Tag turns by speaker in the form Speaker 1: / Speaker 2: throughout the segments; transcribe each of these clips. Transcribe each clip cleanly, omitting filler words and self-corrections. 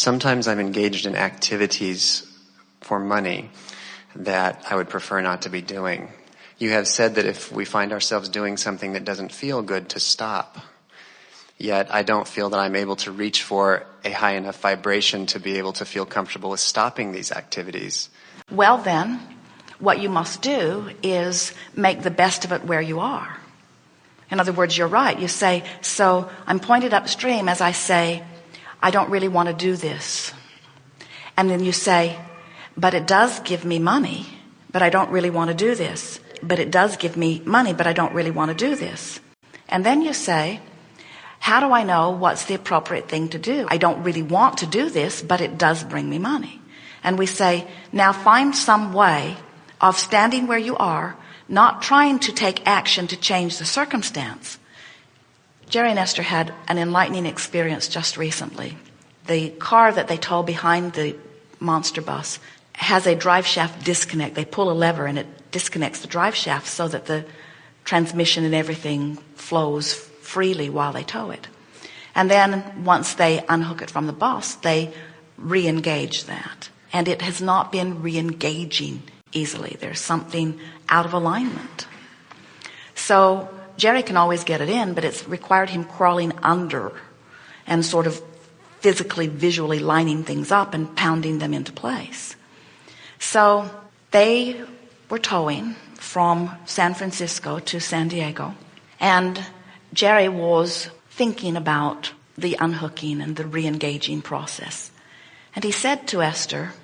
Speaker 1: Sometimes I'm engaged in activities for money that I would prefer not to be doing. You have said that if we find ourselves doing something that doesn't feel good, to stop. Yet I don't feel that I'm able to reach for a high enough vibration to be able to feel comfortable with stopping these activities.
Speaker 2: Well then, what you must do is make the best of it where you are. In other words, you're right. You say, so I'm pointed upstream as I say, I don't really want to do this. And then you say, but it does give me money, but I don't really want to do this. But it does give me money, but I don't really want to do this. And then you say, how do I know what's the appropriate thing to do? I don't really want to do this, but it does bring me money. And we say, now find some way of standing where you are, not trying to take action to change the circumstance. Jerry and Esther had an enlightening experience just recently. The car that they tow behind the monster bus has a drive shaft disconnect. They pull a lever and it disconnects the drive shaft so that the transmission and everything flows freely while they tow it. And then once they unhook it from the bus, they re-engage that. And it has not been re-engaging easily. There's something out of alignment. So Jerry can always get it in, but it's required him crawling under and sort of physically, visually lining things up and pounding them into place. So they were towing from San Francisco to San Diego, and Jerry was thinking about the unhooking and the re-engaging process. And he said to Esther,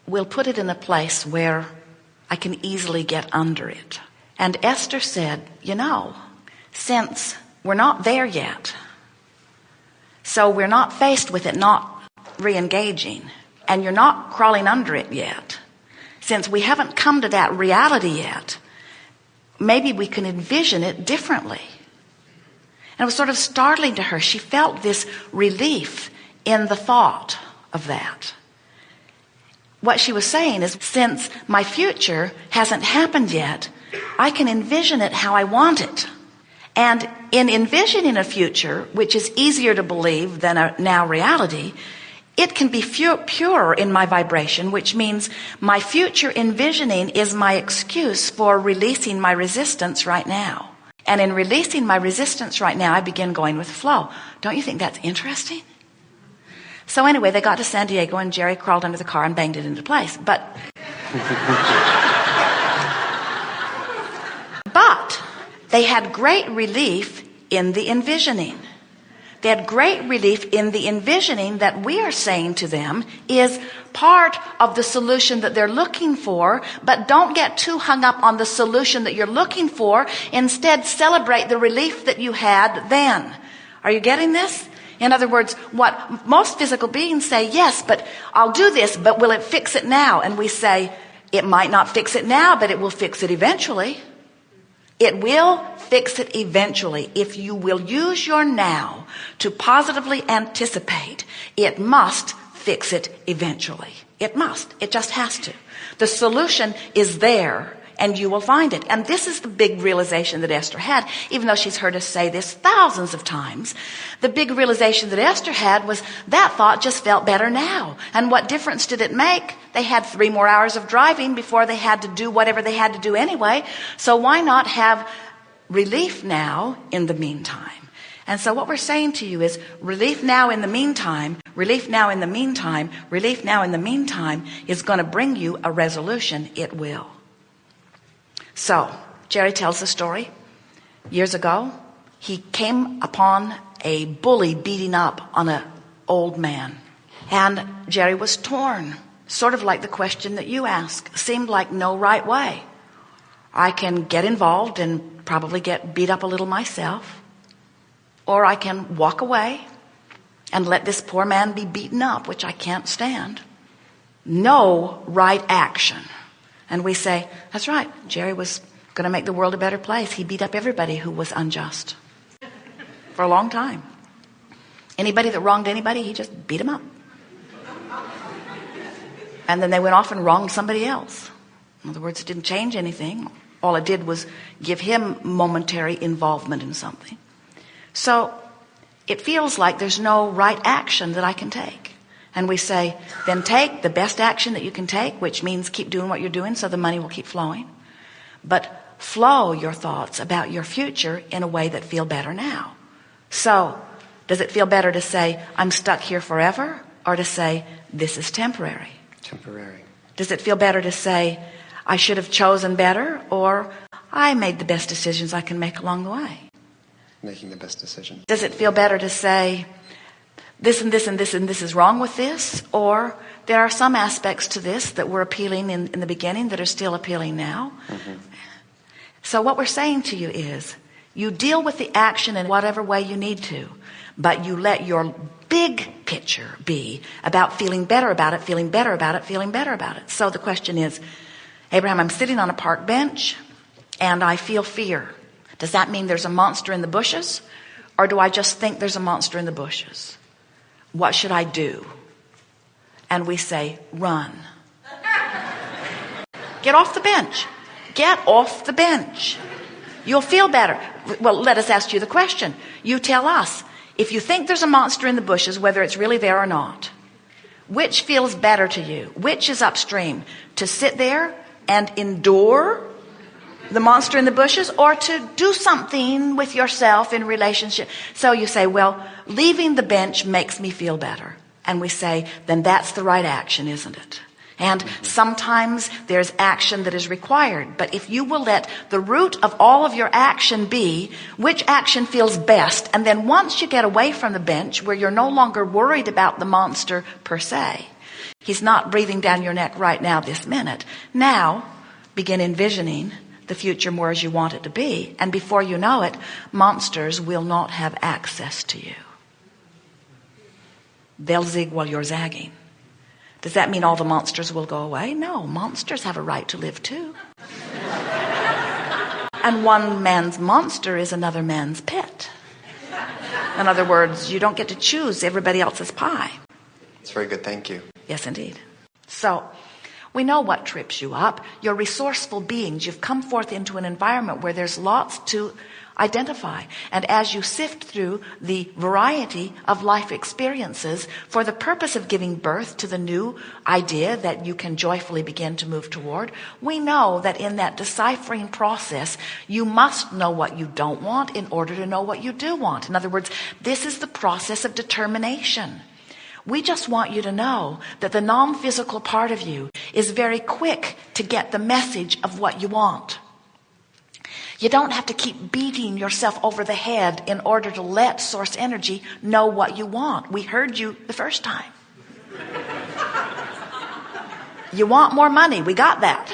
Speaker 2: we'll put it in a place where I can easily get under it. And Esther said, since we're not there yet, so we're not faced with it not re-engaging, and you're not crawling under it yet, since we haven't come to that reality yet, maybe we can envision it differently. And it was sort of startling to her. She felt this relief in the thought of that. What she was saying is, since my future hasn't happened yet, I can envision it how I want it. And in envisioning a future, which is easier to believe than a now reality, it can be purer in my vibration, which means my future envisioning is my excuse for releasing my resistance right now. And in releasing my resistance right now, I begin going with the flow. Don't you think that's interesting? So anyway, they got to San Diego and Jerry crawled under the car and banged it into place. But they had great relief in the envisioning. They had great relief in the envisioning that we are saying to them is part of the solution that they're looking for, but don't get too hung up on the solution that you're looking for. Instead, celebrate the relief that you had then. Are you getting this? In other words, what most physical beings say, yes, but I'll do this, but will it fix it now? And we say, it might not fix it now, but it will fix it eventually. It will fix it eventually. If you will use your now to positively anticipate, it must fix it eventually. It must. It just has to. The solution is there, and you will find it. And this is the big realization that Esther had, even though she's heard us say this thousands of times. The big realization that Esther had was that thought just felt better now. And what difference did it make? They had 3 more hours of driving before they had to do whatever they had to do anyway. So why not have relief now in the meantime? And so what we're saying to you is relief now in the meantime, relief now in the meantime, relief now in the meantime is going to bring you a resolution. It will. So Jerry tells the story. Years ago, he came upon a bully beating up on an old man. And Jerry was torn, sort of like the question that you ask. Seemed like no right way. I can get involved and probably get beat up a little myself. Or I can walk away and let this poor man be beaten up, which I can't stand. No right action. And we say, that's right, Jerry was going to make the world a better place. He beat up everybody who was unjust for a long time. Anybody that wronged anybody, he just beat them up. And then they went off and wronged somebody else. In other words, it didn't change anything. All it did was give him momentary involvement in something. So it feels like there's no right action that I can take. And we say, then take the best action that you can take, which means keep doing what you're doing so the money will keep flowing. But flow your thoughts about your future in a way that feel better now. So, does it feel better to say, I'm stuck here forever? Or to say, this is temporary?
Speaker 1: Temporary.
Speaker 2: Does it feel better to say, I should have chosen better? Or I made the best decisions I can make along the way?
Speaker 1: Making the best decision.
Speaker 2: Does it feel better to say, this and this and this and this is wrong with this? Or there are some aspects to this that were appealing in the beginning that are still appealing now? Mm-hmm. So what we're saying to you is, you deal with the action in whatever way you need to, but you let your big picture be about feeling better about it, feeling better about it, feeling better about it. So the question is, Abraham, I'm sitting on a park bench and I feel fear. Does that mean there's a monster in the bushes? Or do I just think there's a monster in the bushes? What should I do? And we say, run. Get off the bench. Get off the bench. You'll feel better. Well, let us ask you the question. You tell us, if you think there's a monster in the bushes, whether it's really there or not, which feels better to you? Which is upstream? To sit there and endure the monster in the bushes, or to do something with yourself in relationship? So you say, well, leaving the bench makes me feel better. And we say, then that's the right action, isn't it? And sometimes there's action that is required. But if you will let the root of all of your action be which action feels best, and then once you get away from the bench where you're no longer worried about the monster per se, he's not breathing down your neck right now this minute. Now begin envisioning the future more as you want it to be. And before you know it, monsters will not have access to you. They'll zig while you're zagging. Does that mean all the monsters will go away? No, monsters have a right to live too. And one man's monster is another man's pet. In other words, you don't get to choose everybody else's pie.
Speaker 1: It's very good, thank you.
Speaker 2: Yes, indeed. So, we know what trips you up. You're resourceful beings. You've come forth into an environment where there's lots to identify. And as you sift through the variety of life experiences for the purpose of giving birth to the new idea that you can joyfully begin to move toward, we know that in that deciphering process, you must know what you don't want in order to know what you do want. In other words, this is the process of determination. We just want you to know that the non-physical part of you is very quick to get the message of what you want. You don't have to keep beating yourself over the head in order to let source energy know what you want. We heard you the first time. You want more money. We got that.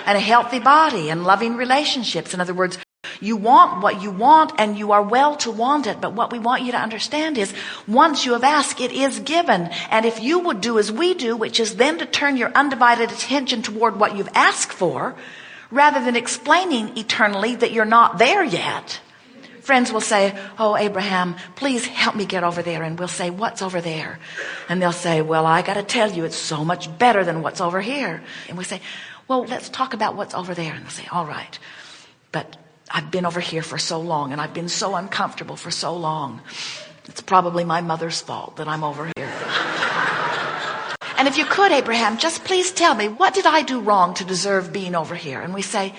Speaker 2: And a healthy body and loving relationships. In other words, you want what you want and you are well to want it. But what we want you to understand is once you have asked, it is given. And if you would do as we do, which is then to turn your undivided attention toward what you've asked for, rather than explaining eternally that you're not there yet. Friends will say, oh, Abraham, please help me get over there. And we'll say, what's over there? And they'll say, well, I got to tell you, it's so much better than what's over here. And we say, well, let's talk about what's over there. And they'll say, all right, but I've been over here for so long and I've been so uncomfortable for so long. It's probably my mother's fault that I'm over here. And if you could, Abraham, just please tell me, what did I do wrong to deserve being over here? And we say,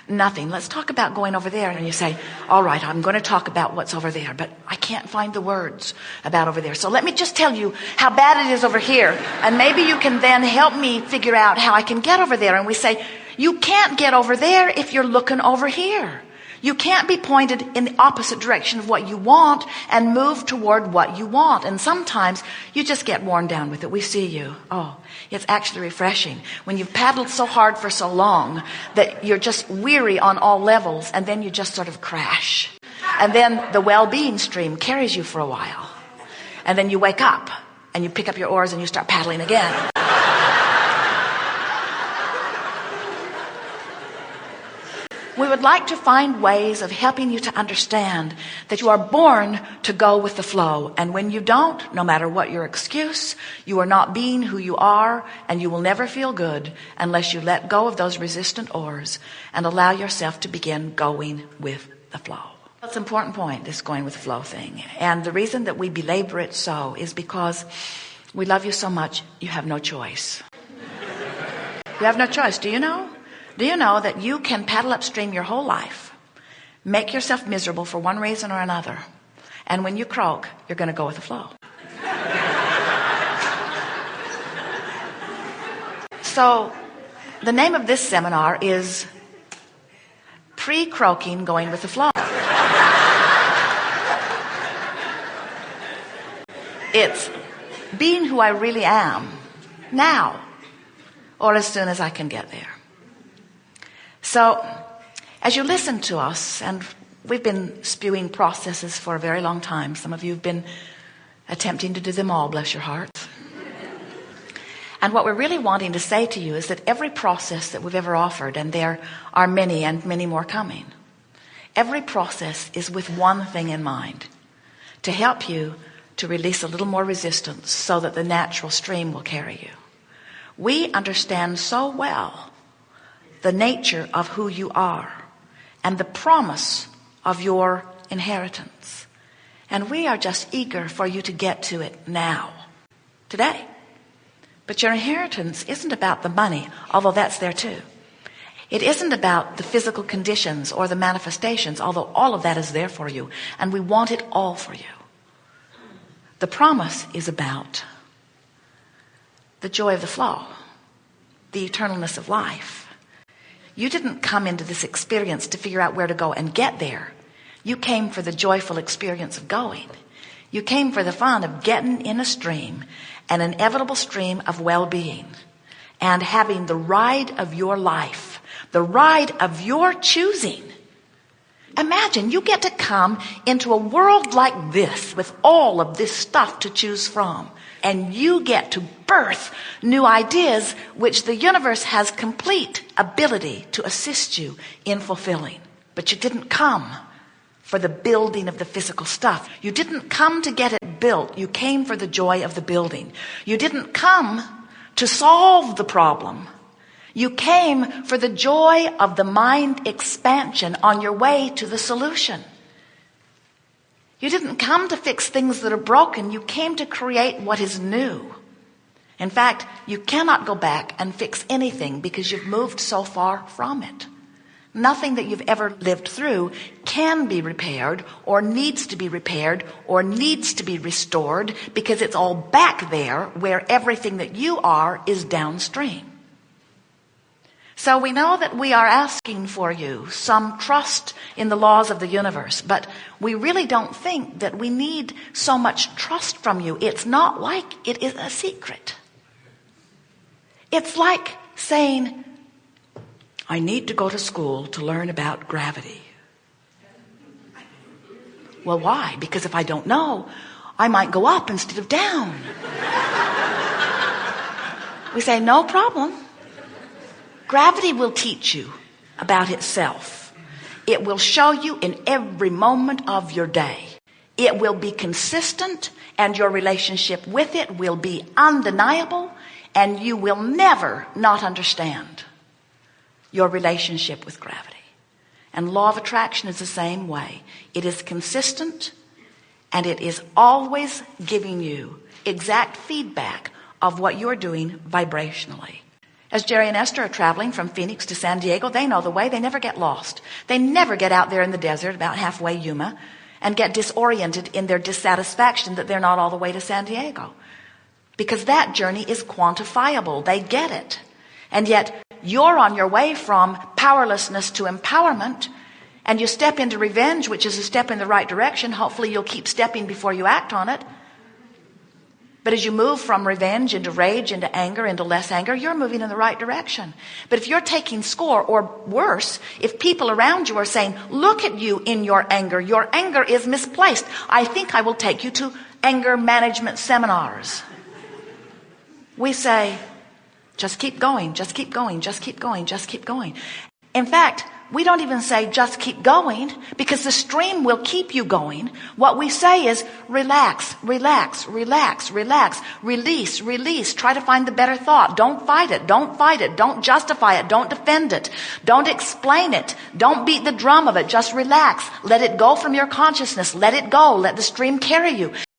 Speaker 2: nothing. Let's talk about going over there. And you say, all right, I'm going to talk about what's over there, but I can't find the words about over there. So let me just tell you how bad it is over here. And maybe you can then help me figure out how I can get over there. And we say, you can't get over there if you're looking over here. You can't be pointed in the opposite direction of what you want and move toward what you want. And sometimes you just get worn down with it. We see you. Oh, it's actually refreshing. When you've paddled so hard for so long that you're just weary on all levels, and then you just sort of crash. And then the well-being stream carries you for a while. And then you wake up and you pick up your oars and you start paddling again. We would like to find ways of helping you to understand that you are born to go with the flow. And when you don't, no matter what your excuse, you are not being who you are, and you will never feel good unless you let go of those resistant oars and allow yourself to begin going with the flow. That's an important point, this going with the flow thing. And the reason that we belabor it so is because we love you so much, you have no choice. You have no choice. Do you know? Do you know that you can paddle upstream your whole life, make yourself miserable for one reason or another, and when you croak, you're going to go with the flow. So the name of this seminar is Pre-Croaking Going with the Flow. It's being who I really am now, or as soon as I can get there. So as you listen to us, and we've been spewing processes for a very long time. Some of you have been attempting to do them all, bless your hearts. And what we're really wanting to say to you is that every process that we've ever offered, and there are many and many more coming, every process is with one thing in mind: to help you to release a little more resistance so that the natural stream will carry you. We understand so well the nature of who you are and the promise of your inheritance. And we are just eager for you to get to it now, today. But your inheritance isn't about the money, although that's there too. It isn't about the physical conditions or the manifestations, although all of that is there for you, and we want it all for you. The promise is about the joy of the flow, the eternalness of life. You didn't come into this experience to figure out where to go and get there. You came for the joyful experience of going. You came for the fun of getting in a stream, an inevitable stream of well-being, and having the ride of your life, the ride of your choosing. Imagine you get to come into a world like this with all of this stuff to choose from, and you get to birth new ideas which the universe has complete ability to assist you in fulfilling. But you didn't come for the building of the physical stuff. You didn't come to get it built. You came for the joy of the building. You didn't come to solve the problem. You came for the joy of the mind expansion on your way to the solution. You didn't come to fix things that are broken. You came to create what is new. In fact, you cannot go back and fix anything because you've moved so far from it. Nothing that you've ever lived through can be repaired or needs to be repaired or needs to be restored because it's all back there where everything that you are is downstream. So we know that we are asking for you some trust in the laws of the universe, but we really don't think that we need so much trust from you. It's not like it is a secret. It's like saying, I need to go to school to learn about gravity. Well, why? Because if I don't know, I might go up instead of down. We say, no problem. Gravity will teach you about itself. It will show you in every moment of your day. It will be consistent, and your relationship with it will be undeniable, and you will never not understand your relationship with gravity. And law of attraction is the same way. It is consistent, and it is always giving you exact feedback of what you're doing vibrationally. As Jerry and Esther are traveling from Phoenix to San Diego, they know the way. They never get lost. They never get out there in the desert, about halfway Yuma, and get disoriented in their dissatisfaction that they're not all the way to San Diego. Because that journey is quantifiable. They get it. And yet you're on your way from powerlessness to empowerment, and you step into revenge, which is a step in the right direction. Hopefully you'll keep stepping before you act on it. But as you move from revenge into rage, into anger, into less anger, you're moving in the right direction. But if you're taking score, or worse, if people around you are saying, look at you in your anger is misplaced. I think I will take you to anger management seminars. We say, just keep going, just keep going, just keep going, just keep going. In fact, we don't even say just keep going, because the stream will keep you going. What we say is relax, relax, relax, relax, release, release. Try to find the better thought. Don't fight it. Don't fight it. Don't justify it. Don't defend it. Don't explain it. Don't beat the drum of it. Just relax. Let it go from your consciousness. Let it go. Let the stream carry you.